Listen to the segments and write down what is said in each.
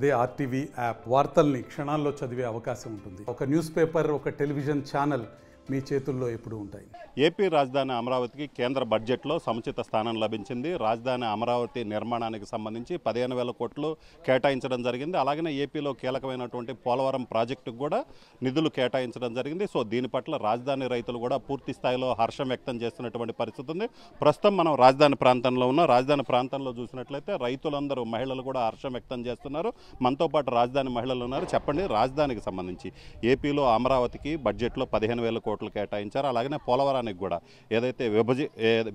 అదే RTV app వార్తల్ని క్షణాల్లో చదివే అవకాశం ఉంటుంది. ఒక న్యూస్ పేపర్, ఒక టెలివిజన్ ఛానల్ మీ చేతుల్లో ఎప్పుడూ ఉంటాయి. ఏపీ రాజధాని అమరావతికి కేంద్ర బడ్జెట్లో సముచిత స్థానం లభించింది. రాజధాని అమరావతి నిర్మాణానికి సంబంధించి 15,000 కోట్లు కేటాయించడం జరిగింది. అలాగనే ఏపీలో కీలకమైనటువంటి పోలవరం ప్రాజెక్టుకు కూడా నిధులు కేటాయించడం జరిగింది. సో దీని పట్ల రాజధాని రైతులు కూడా పూర్తి స్థాయిలో హర్షం వ్యక్తం చేస్తున్నటువంటి పరిస్థితి ఉంది. ప్రస్తుతం మనం రాజధాని ప్రాంతంలో ఉన్న రాజధాని ప్రాంతంలో చూసినట్లయితే రైతులందరూ, మహిళలు కూడా హర్షం వ్యక్తం చేస్తున్నారు. మనతో పాటు రాజధాని మహిళలు ఉన్నారు. చెప్పండి, రాజధానికి సంబంధించి ఏపీలో అమరావతికి బడ్జెట్లో 15,000 కోట్లు కేటాయించారు. అలాగనే పోలవరానికి కూడా ఏదైతే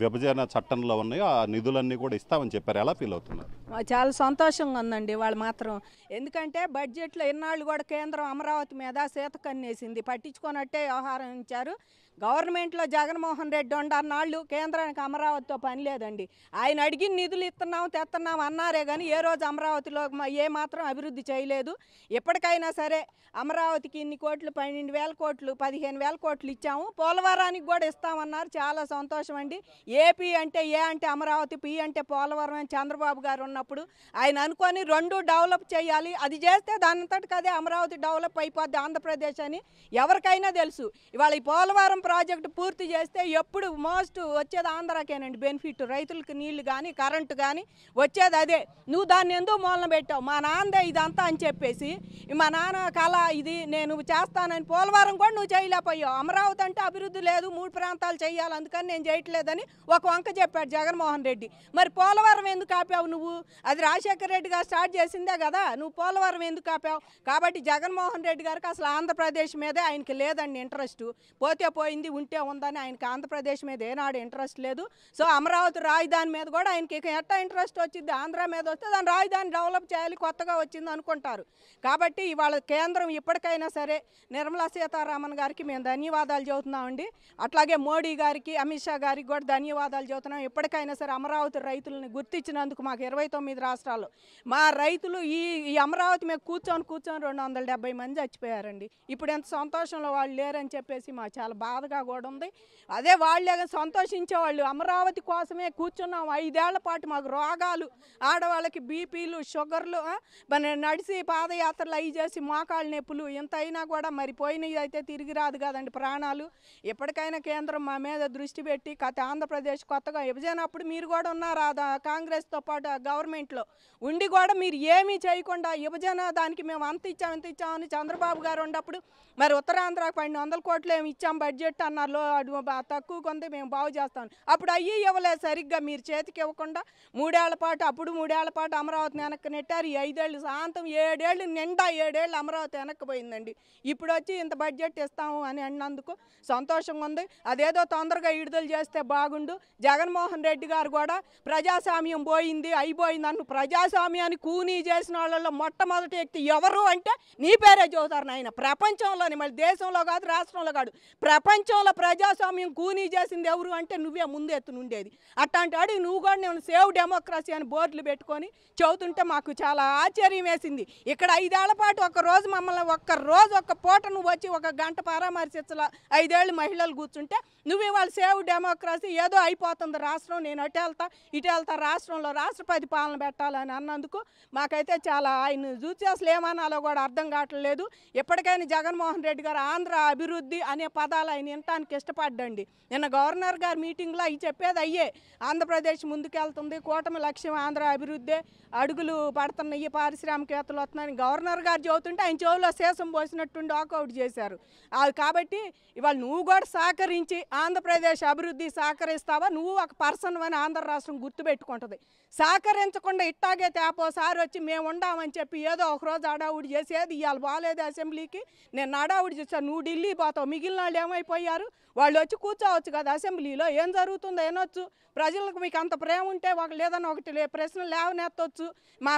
విభజన చట్టంలో ఉన్నాయో ఆ నిధులన్నీ కూడా ఇస్తామని చెప్పారు. ఎలా ఫీల్ అవుతున్నారు? చాలా సంతోషంగా ఉందండి వాళ్ళు మాత్రం. ఎందుకంటే బడ్జెట్లో ఎన్నాళ్ళు కూడా కేంద్రం అమరావతి మీద సీతకన్నేసింది, పట్టించుకున్నట్టే వ్యవహారం ఇచ్చారు. గవర్నమెంట్లో జగన్మోహన్ రెడ్డి ఉండన్నాళ్ళు కేంద్రానికి అమరావతితో పని లేదండి. ఆయన అడిగిన నిధులు ఇస్తున్నాం తెస్తున్నాం అన్నారే కానీ ఏ రోజు అమరావతిలో ఏ మాత్రం అభివృద్ధి చేయలేదు. ఎప్పటికైనా సరే అమరావతికి ఇన్ని కోట్లు, 12,000 కోట్లు, 15,000 కోట్లు ఇచ్చాము. పోలవరానికి కూడా ఇస్తామన్నారు. చాలా సంతోషం అండి. ఏపీ అంటే ఏ అంటే అమరావతి, పి అంటే పోలవరం అని చంద్రబాబు గారు ఉన్నప్పుడు ఆయన అనుకొని రెండు డెవలప్ చేయాలి. అది చేస్తే దానంతటికి అదే అమరావతి డెవలప్ అయిపోద్ది ఆంధ్రప్రదేశ్ అని ఎవరికైనా తెలుసు. ఇవాళ ఈ పోలవరం ప్రాజెక్టు పూర్తి చేస్తే ఎప్పుడు మోస్ట్ వచ్చేది ఆంధ్రాకేనండి బెనిఫిట్. రైతులకు నీళ్లు కానీ కరెంటు కానీ వచ్చేది అదే. నువ్వు దాన్ని ఎందుకు మూలన పెట్టావు? మా నాన్నదే ఇదంతా అని చెప్పేసి, మా నాన్న కళ ఇది, నేను చేస్తానని పోలవరం కూడా నువ్వు చేయలేకపోయావు. అమరావతి అంటే అభివృద్ధి లేదు, 3 ప్రాంతాలు చేయాలి, అందుకని నేను చేయట్లేదని ఒక వంక చెప్పాడు జగన్మోహన్ రెడ్డి. మరి పోలవరం ఎందుకు ఆపావు నువ్వు? అది రాజశేఖర రెడ్డి గారు స్టార్ట్ చేసిందే కదా, నువ్వు పోలవరం ఎందుకు ఆపావు? కాబట్టి జగన్మోహన్ రెడ్డి గారికి అసలు ఆంధ్రప్రదేశ్ మీదే ఆయనకి లేదండి ఇంట్రెస్ట్. పోతే పోయింది, ఉంటే ఉందని ఆయనకి ఆంధ్రప్రదేశ్ మీద ఏనాడు ఇంట్రెస్ట్ లేదు. సో అమరావతి రాజధాని మీద కూడా ఆయనకి ఎట్టా ఇంట్రెస్ట్ వచ్చింది? ఆంధ్ర మీద వస్తే దాని రాజధాని డెవలప్ చేయాలి, కొత్తగా వచ్చింది అనుకుంటారు. కాబట్టి ఇవాళ కేంద్రం ఇప్పటికైనా సరే నిర్మలా సీతారామన్ గారికి మేము ధన్యవాదాలు చెబుతున్నామండి. అట్లాగే మోడీ గారికి, అమిత్ షా గారికి కూడా ధన్యవాదాలు చెబుతున్నాం. ఇప్పటికైనా సరే అమరావతి రైతులను గుర్తించినందుకు మాకు 29 రాష్ట్రాల్లో మా రైతులు ఈ అమరావతి మీద కూర్చొని 270 మంది చచ్చిపోయారండి. ఇప్పుడు ఎంత సంతోషంలో వాళ్ళు లేరని చెప్పేసి మాకు చాలా బాధగా కూడా ఉంది. అదే వాళ్ళే సంతోషించేవాళ్ళు. అమరావతి కోసమే కూర్చున్నాం 5 ఏళ్ల పాటు. మాకు రోగాలు, ఆడవాళ్ళకి బీపీలు, షుగర్లు, మన నడిచి పాదయాత్రలు అవి చేసి మోకాళ్ళ నొప్పులు ఇంత అయినా కూడా మరి పోయినవి అయితే తిరిగి రాదు కదండి ప్రాణాలు. ఎప్పటికైనా కేంద్రం మా మీద దృష్టి పెట్టి ఆంధ్రప్రదేశ్ కొత్తగా విభజనప్పుడు మీరు కూడా ఉన్నారు కాంగ్రెస్తో పాటు గవర్నమెంట్లో ఉండి కూడా మీరు ఏమీ చేయకుండా విభజన దానికి మేము అంత ఇచ్చామని చంద్రబాబు గారు ఉన్నప్పుడు మరి ఉత్తరాంధ్రకు 1200 కోట్లు ఏమి ఇచ్చాం బడ్జెట్ అన్నారు. తక్కువ కొంత మేము బాగు చేస్తాం. అప్పుడు అయ్యి ఇవ్వలేదు సరిగ్గా. మీరు చేతికి ఇవ్వకుండా 3 ఏళ్ల పాటు, అప్పుడు 3 ఏళ్ల పాటు అమరావతిని వెనక్కి నెట్టారు. ఈ 5 ఏళ్ళు శాంతం 7 ఏళ్ళు నిండా 7 ఏళ్ళు అమరావతి వెనక్కిపోయిందండి. ఇప్పుడు వచ్చి ఇంత బడ్జెట్ ఇస్తాము అని అన్నందుకు సంతోషంగా ఉంది. అదేదో తొందరగా విడుదల చేస్తే బాగుండు. జగన్మోహన్ రెడ్డి గారు కూడా ప్రజాస్వామ్యం పోయింది, అయిపోయింది అన్ను. ప్రజాస్వామ్యాన్ని కూనీ చేసిన వాళ్ళలో మొట్టమొదటి వ్యక్తి ఎవరు అంటే నీ పేరే చెబుతారు నాయన. ప్రపంచంలోని, మళ్ళీ దేశంలో కాదు, రాష్ట్రంలో కాదు, ప్రపంచంలో ప్రజాస్వామ్యం కూనీ చేసింది ఎవరు అంటే నువ్వే ముందు ఎత్తునుండేది. అట్లాంటి అడిగి నువ్వు కూడా నేను సేవ్ డెమోక్రసీ అని బోర్డులు పెట్టుకొని చెబుతుంటే మాకు చాలా ఆశ్చర్యం వేసింది. ఇక్కడ 5 ఏళ్ల పాటు ఒక్కరోజు మమ్మల్ని ఒక్క పూట నువ్వు వచ్చి 1 గంట పరామర్శించాల 5 ఏళ్ళు మహిళలు కూర్చుంటే నువ్వు ఇవాళ సేవ్ డెమోక్రసీ ఏదో అయిపోతుంది రాష్ట్రం, నేను అటు వెళ్తా రాష్ట్రంలో రాష్ట్రపతి పాలన పెట్టాలని అన్నందుకు మాకైతే చాలా ఆయన చూసి అసలు ఏమనాలో కూడా అర్థం కావట్లేదు. ఎప్పటికైనా జగన్మోహన్ రెడ్డి గారు ఆంధ్ర అభివృద్ధి అనే పదాలు ఆయన వినటానికి ఇష్టపడ్డండి. నిన్న గవర్నర్ గారు మీటింగ్లో అవి చెప్పేది అయ్యే. ఆంధ్రప్రదేశ్ ముందుకెళ్తుంది, కూటమి లక్ష్యం ఆంధ్ర అభివృద్ధి, అడుగులు పడుతున్నాయి, పారిశ్రామికవేత్తలు వస్తున్నాయని గవర్నర్ గారు చెబుతుంటే ఆయన చెవులో శేషం పోసినట్టుండి వాకౌట్ చేశారు. కాబట్టి ఇవాళ నువ్వు కూడా సహకరించి ఆంధ్రప్రదేశ్ అభివృద్ధి సహకరిస్తావా? నువ్వు ఒక పర్సన్ అని ఆంధ్ర రాష్ట్రం గుర్తుపెట్టుకుంటుంది. సహకరించకుండా ఇట్టాగే తేపోసారి వచ్చి మేము ఉండామని చెప్పి ఏదో ఒకరోజు అడావుడి చేసేది. ఇవాళ బాగాలేదు అసెంబ్లీకి, నేను అడావుడి చేశాను, నువ్వు ఢిల్లీ పోతావు. మిగిలిన వాళ్ళు ఏమైపోయారు? వాళ్ళు వచ్చి కూర్చోవచ్చు కదా అసెంబ్లీలో, ఏం జరుగుతుందో వినొచ్చు. ప్రజలకు మీకు అంత ప్రేమ ఉంటే ఏదైనా ఒకటి ప్రశ్నలు లేవనెత్తవచ్చు. మా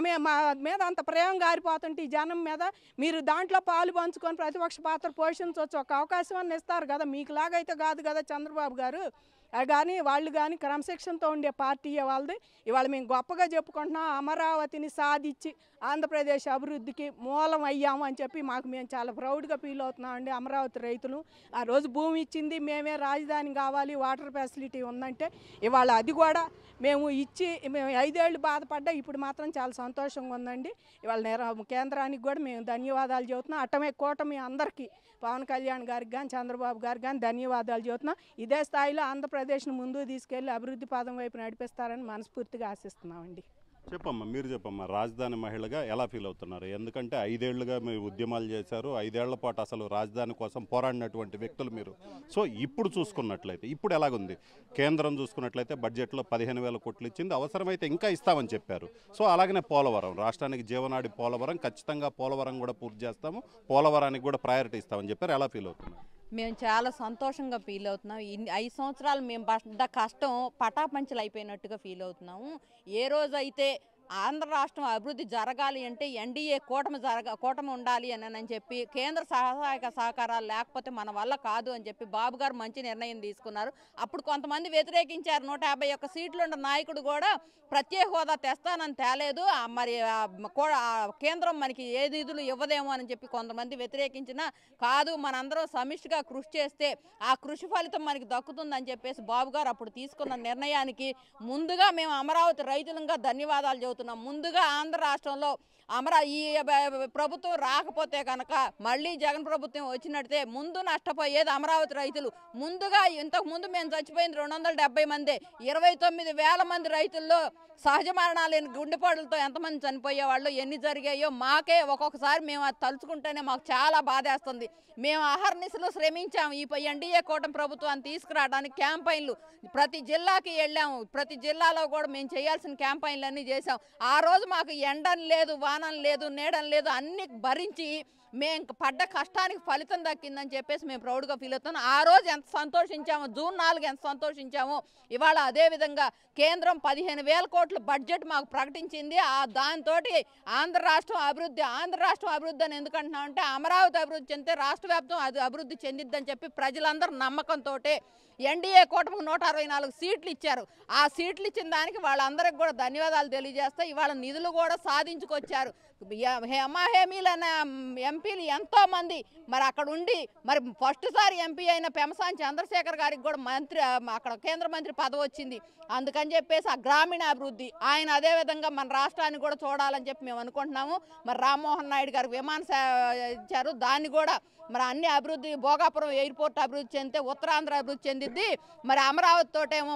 మీద అంత ప్రేమ గారిపోతుంటే ఈ జనం మీద మీరు దాంట్లో పాలు పంచుకొని ప్రతిపక్ష పాత్ర పోషించవచ్చు. ఒక అవకాశం అని ఇస్తారు కదా, మీకు లాగైతే కాదు కదా చంద్రబాబు గారు. కానీ వాళ్ళు కానీ క్రమశిక్షణతో ఉండే పార్టీ వాళ్ళది. ఇవాళ మేము గొప్పగా చెప్పుకుంటున్నాం, అమరావతిని సాధించి ఆంధ్రప్రదేశ్ అభివృద్ధికి మూలం అయ్యాము అని చెప్పి మేము చాలా ప్రౌడ్గా ఫీల్ అవుతున్నామండి. అమరావతి రైతులు ఆ రోజు భూమి ఇచ్చింది మేమే, రాజధాని కావాలి, వాటర్ ఫెసిలిటీ ఉందంటే ఇవాళ అది కూడా మేము ఇచ్చి మేము 5 ఏళ్ళు బాధపడ్డా ఇప్పుడు మాత్రం చాలా సంతోషంగా ఉందండి. ఇవాళ కేంద్రానికి కూడా మేము ధన్యవాదాలు చెబుతున్నాం. అట్టమే కూటమి అందరికీ, పవన్ కళ్యాణ్ గారికి కానీ చంద్రబాబు గారికి కానీ ధన్యవాదాలు చెబుతున్నాం. ఇదే స్థాయిలో ఆంధ్రప్రదేశ్ను ముందుకు తీసుకెళ్లి అభివృద్ధి పదం వైపు నడిపిస్తారని మనస్ఫూర్తిగా ఆశిస్తున్నామండి. చెప్పమ్మా, మీరు చెప్పమ్మా, రాజధాని మహిళగా ఎలా ఫీల్ అవుతున్నారు? ఎందుకంటే 5 ఏళ్లుగా మీరు ఉద్యమాలు చేశారు, 5 ఏళ్ల పాటు అసలు రాజధాని కోసం పోరాడినటువంటి వ్యక్తులు మీరు. సో ఇప్పుడు చూసుకున్నట్లయితే ఇప్పుడు ఎలాగుంది? కేంద్రం చూసుకున్నట్లయితే బడ్జెట్లో 15,000 కోట్లు ఇచ్చింది, అవసరమైతే ఇంకా ఇస్తామని చెప్పారు. సో అలాగనే పోలవరం, రాష్ట్రానికి జీవనాడి పోలవరం, ఖచ్చితంగా పోలవరం కూడా పూర్తి చేస్తాము, పోలవరానికి కూడా ప్రయారిటీ ఇస్తామని చెప్పారు. ఎలా ఫీల్ అవుతున్నారు? మేము చాలా సంతోషంగా ఫీల్ అవుతున్నాం. 5 సంవత్సరాలు మేము పడ్డ కష్టం పటాపంచలు అయిపోయినట్టుగా ఫీల్ అవుతున్నాము. ఏ రోజైతే ఆంధ్ర రాష్ట్రం అభివృద్ధి జరగాలి అంటే ఎన్డీఏ కూటమి ఉండాలి అని చెప్పి కేంద్ర సహాయక సహకారాలు లేకపోతే మన వల్ల కాదు అని చెప్పి బాబు గారు మంచి నిర్ణయం తీసుకున్నారు. అప్పుడు కొంతమంది వ్యతిరేకించారు. 151 సీట్లు ఉన్న నాయకుడు కూడా ప్రత్యేక హోదా తెస్తానని తేలేదు, మరి కేంద్రం మనకి ఏ నిధులు ఇవ్వదేమో అని చెప్పి కొంతమంది వ్యతిరేకించినా, కాదు మనందరం సమిష్టిగా కృషి చేస్తే ఆ కృషి ఫలితం మనకి దక్కుతుందని చెప్పేసి బాబు గారు అప్పుడు తీసుకున్న నిర్ణయానికి ముందుగా మేము అమరావతి రైతులంగా ధన్యవాదాలు చెబుతున్నాం. ముందుగా ఆంధ్ర రాష్ట్రంలో ఈ ప్రభుత్వం రాకపోతే కనుక మళ్ళీ జగన్ ప్రభుత్వం వచ్చినట్టే ముందు నష్టపోయేది అమరావతి రైతులు. ముందుగా ఇంతకుముందు మేము చచ్చిపోయింది 270 మంది, 29,000 మంది రైతుల్లో సహజ మరణాలు, గుండెపోటులతో ఎంతమంది చనిపోయేవాళ్ళు, ఎన్ని జరిగాయో మాకే ఒక్కొక్కసారి మేము అది తలుచుకుంటేనే మాకు చాలా బాధేస్తుంది. మేము అహర్నిశలు శ్రమించాము ఈ ఎన్డీఏ కూటమి ప్రభుత్వాన్ని తీసుకురావడానికి. క్యాంపైన్లు ప్రతి జిల్లాకి వెళ్ళాము, ప్రతి జిల్లాలో కూడా మేము చేయాల్సిన క్యాంపైన్లన్నీ చేసాం. ఆ రోజు మాకు ఎండని లేదు, వానని లేదు, నీడని లేదు, అన్ని భరించి మేము పడ్డ కష్టానికి ఫలితం దక్కిందని చెప్పేసి మేము ప్రౌడ్గా ఫీల్ అవుతున్నాం. ఆ రోజు ఎంత సంతోషించామో, జూన్ 4 ఎంత సంతోషించామో, ఇవాళ అదేవిధంగా కేంద్రం 15,000 కోట్లు బడ్జెట్ మాకు ప్రకటించింది. దాంతో ఆంధ్ర రాష్ట్రం అభివృద్ధి అని ఎందుకంటున్నామంటే అమరావతి అభివృద్ధి చెందితే రాష్ట్ర వ్యాప్తం అది అభివృద్ధి చెందిద్దని చెప్పి ప్రజలందరూ నమ్మకంతో ఎన్డీఏ కూటమికి 164 సీట్లు ఇచ్చారు. ఆ సీట్లు ఇచ్చిన దానికి వాళ్ళందరికీ కూడా ధన్యవాదాలు తెలియజేస్తే ఇవాళ నిధులు కూడా సాధించుకొచ్చారు. హేమీలన్న ఎంపీలు ఎంతోమంది మరి అక్కడ ఉండి మరి ఫస్ట్ సారి ఎంపీ అయిన పెమసాని చంద్రశేఖర్ గారికి కూడా అక్కడ కేంద్ర మంత్రి పదవి వచ్చింది. అందుకని చెప్పేసి ఆ గ్రామీణ అభివృద్ధి ఆయన అదేవిధంగా మన రాష్ట్రాన్ని కూడా చూడాలని చెప్పి మేము అనుకుంటున్నాము. మరి రామ్మోహన్ నాయుడు గారికి విమాన ఇచ్చారు, దాన్ని కూడా మరి అన్ని అభివృద్ధి, భోగాపురం ఎయిర్పోర్ట్ అభివృద్ధి చెందితే ఉత్తరాంధ్ర అభివృద్ధి చెందిద్ది, మరి అమరావతి తోటేమో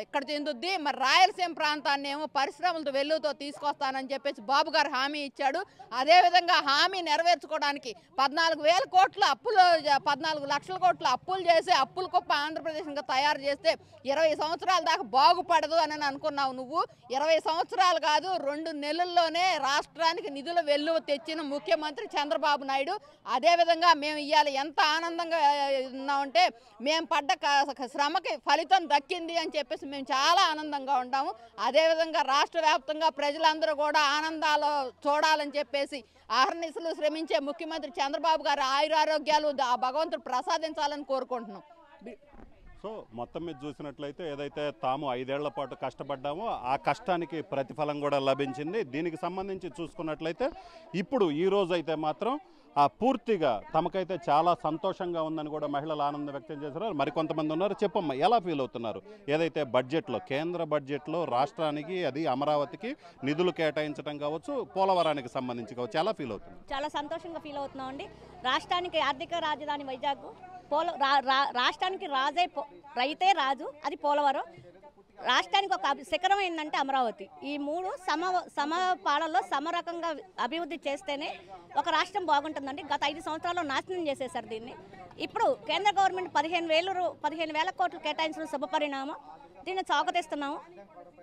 ఇక్కడ చెందుద్ది, మరి రాయలసీమ ప్రాంతాన్ని ఏమో పరిశ్రమలతో వెల్లుతో తీసుకొస్తానని చెప్పేసి బాబు గారు హామీ ఇచ్చాడు. అదేవిధంగా హామీ నెరవేర్చుకోవడానికి 14,000 కోట్ల అప్పులు, 14 లక్షల కోట్ల అప్పులు చేసి అప్పుల కుప్ప ఆంధ్రప్రదేశ్ ఇంకా తయారు చేస్తే 20 సంవత్సరాల దాకా బాగుపడదు అని అనుకున్నావు నువ్వు. 20 సంవత్సరాలు కాదు, 2 నెలల్లోనే రాష్ట్రానికి నిధుల వెల్లువ తెచ్చిన ముఖ్యమంత్రి చంద్రబాబు నాయుడు. అదేవిధంగా మేము ఇవాళ ఎంత ఆనందంగా ఉన్నామంటే మేము పడ్డ శ్రమకి ఫలితం దక్కింది అని చెప్పేసి మేము చాలా ఆనందంగా ఉంటాము. అదేవిధంగా రాష్ట్ర వ్యాప్తంగా ప్రజలందరూ కూడా ఆనందాలు చూడాలని చెప్పేసి అహర్నిశలు శ్రమించే ముఖ్యమంత్రి చంద్రబాబు గారు ఆయురారోగ్యాలు ఆ భగవంతుడు ప్రసాదించాలని కోరుకుంటున్నాం. సో మొత్తం మీద చూసినట్లయితే ఏదైతే తాము 5 ఏళ్ల పాటు కష్టపడ్డామో ఆ కష్టానికి ప్రతిఫలం కూడా లభించింది. దీనికి సంబంధించి చూసుకున్నట్లయితే ఇప్పుడు ఈ రోజు అయితే మాత్రం పూర్తిగా తమకైతే చాలా సంతోషంగా ఉందని కూడా మహిళలు ఆనందం వ్యక్తం చేశారు. మరికొంతమంది ఉన్నారు. చెప్పమ్మా, ఎలా ఫీల్ అవుతున్నారు? ఏదైతే బడ్జెట్లో, కేంద్ర బడ్జెట్లో రాష్ట్రానికి, అది అమరావతికి నిధులు కేటాయించడం కావచ్చు, పోలవరానికి సంబంధించి కావచ్చు, ఎలా ఫీల్ అవుతుంది? చాలా సంతోషంగా ఫీల్ అవుతున్నాం అండి. రాష్ట్రానికి ఆర్థిక రాజధాని వైజాగ్, రాష్ట్రానికి రైతే రాజు, అది పోలవరం. రాష్ట్రానికి ఒక శిఖరం ఏంటంటే అమరావతి. ఈ 3 సమపాలలో సమరకంగా అభివృద్ధి చేస్తేనే ఒక రాష్ట్రం బాగుంటుందండి. గత 5 సంవత్సరాల్లో నాశనం చేసేసారు దీన్ని. ఇప్పుడు కేంద్ర గవర్నమెంట్ 15,000 కోట్లు కేటాయించడం శుభపరిణామం. దీన్ని స్వాగతిస్తున్నాము.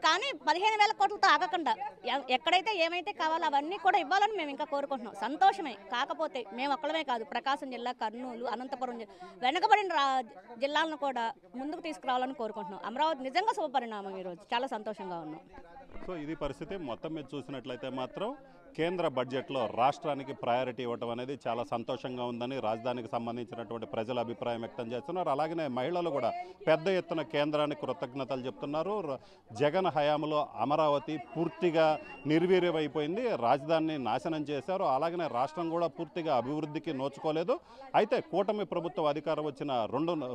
కానీ 15,000 కోట్లతో ఆగకుండా ఎక్కడైతే ఏమైతే కావాలో అవన్నీ కూడా ఇవ్వాలని మేము ఇంకా కోరుకుంటున్నాం. సంతోషమే. కాకపోతే మేము ఒక్కడమే కాదు, ప్రకాశం జిల్లా, కర్నూలు, అనంతపురం వెనుకబడిన జిల్లాలను కూడా ముందుకు తీసుకురావాలని కోరుకుంటున్నాం. అమరావతి నిజంగా శుభపరిణామం. ఈరోజు చాలా సంతోషంగా ఉన్నాం. సో ఇది పరిస్థితి. మొత్తం మీద చూసినట్లయితే మాత్రం కేంద్ర బడ్జెట్లో రాష్ట్రానికి ప్రయారిటీ ఇవ్వటం అనేది చాలా సంతోషంగా ఉందని రాజధానికి సంబంధించినటువంటి ప్రజల అభిప్రాయం వ్యక్తం చేస్తున్నారు. అలాగనే మహిళలు కూడా పెద్ద ఎత్తున కేంద్రానికి కృతజ్ఞతలు చెప్తున్నారు. జగన్ హయాంలో అమరావతి పూర్తిగా నిర్వీర్యమైపోయింది, రాజధానిని నాశనం చేశారు. అలాగనే రాష్ట్రం కూడా పూర్తిగా అభివృద్ధికి నోచుకోలేదు. అయితే కూటమి ప్రభుత్వం అధికారం వచ్చిన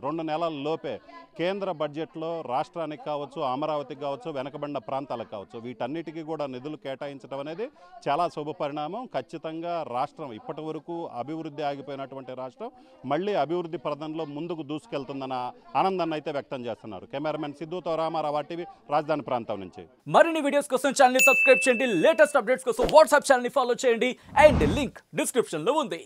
రెండు నెలల లోపే కేంద్ర బడ్జెట్లో రాష్ట్రానికి కావచ్చు, అమరావతికి కావచ్చు, వెనకబడిన ప్రాంతాలకు కావచ్చు, వీటన్నిటికీ కూడా నిధులు కేటాయించడం అనేది చాలా శుభ పరిణామం. ఖచ్చితంగా రాష్ట్రం ఇప్పటి వరకు అభివృద్ధి ఆగిపోయినటువంటి రాష్ట్రం మళ్ళీ అభివృద్ధి పథంలో ముందుకు దూసుకెళ్తుందన్న ఆనందాన్ని అయితే వ్యక్తం చేస్తున్నారు. కెమెరామెన్ సిద్ధుతో రామారావు టీవీ రాజధాని ప్రాంతం నుంచి. మరిన్ని వీడియోస్ కోసం ఛానల్ ని సబ్స్క్రైబ్ చేయండి, లేటెస్ట్ అప్డేట్స్ కోసం వాట్సాప్ ఛానల్ ని ఫాలో చేయండి అండ్ లింక్ డిస్క్రిప్షన్ లో ఉంది.